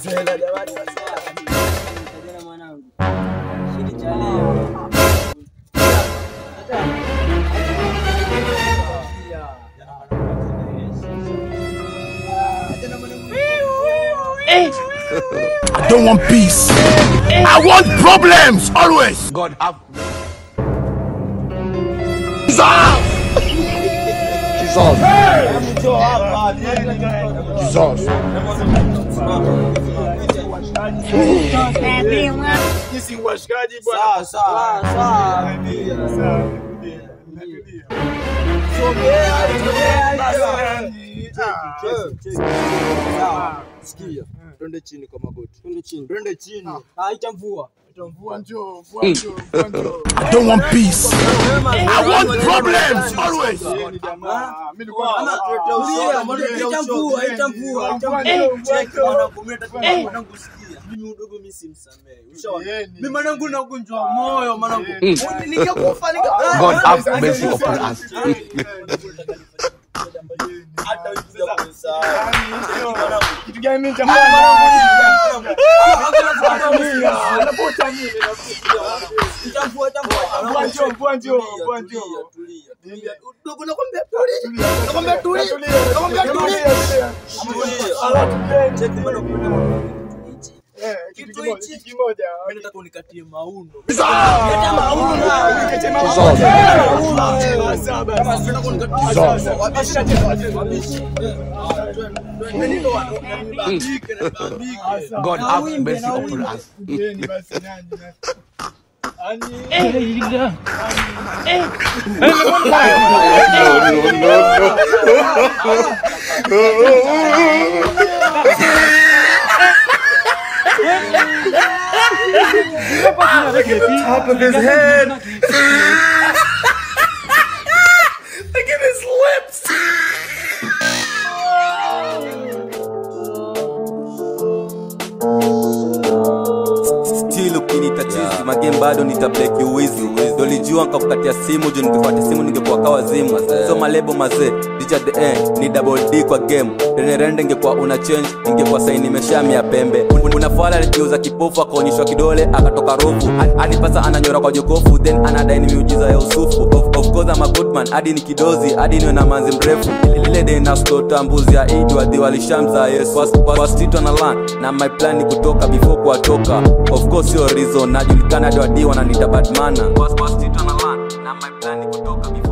masela jamani masela. Kijana mwanangu. Shidi cha leo. I don't want peace. I want problems always. God have Jesus. Sisi washikaji bwana. Sawa. Sikia. Twende chini kwa magoti. Twende chini. Haitamvua. Mvua njoo. I don't want peace. I want problems always. Mimi udogo mimi simsamehe. Ushaona? Mimi mwanangu nakunjwa moyo mwanangu. Ningekufa God have mercy upon us. hata ukija kusahau. Kitu gani mimi jamani? Anapota mimi Njoo. Udogo nakwambia tulia. Check mwana kitu kimoja. Mimi nataka unikatie mauno. Nikatie mauno. God have mercy upon us. Top of his head. Look at his lips. Still ukinita chizi magame bado nitablack you wizi. Dolijua nikakukatia simu juu ningefuata simu ningekuwa kawazimu. So malebo mazee DJ at the end ni double D kwa game. Rende ingekuwa una change ingekuwa saini nimeshamia pembe. Unafala alijiuza kipofu akaonyeshwa kidole akatoka rofu. Alipasa ananyora kwa jokofu then anadai ni miujiza ya usufu. Of course I'm a good man hadi ni kidozi hadi niwe na manzi mrefu. Ile day na stota mbuzi ya Eid wa diwali shamza Yesu. Was tito na land na my plan ni kutoka before kuatoka. Of course your reason najulikana hadi wadi wananiita bad manner. Was tito na land na my plan ni kutoka before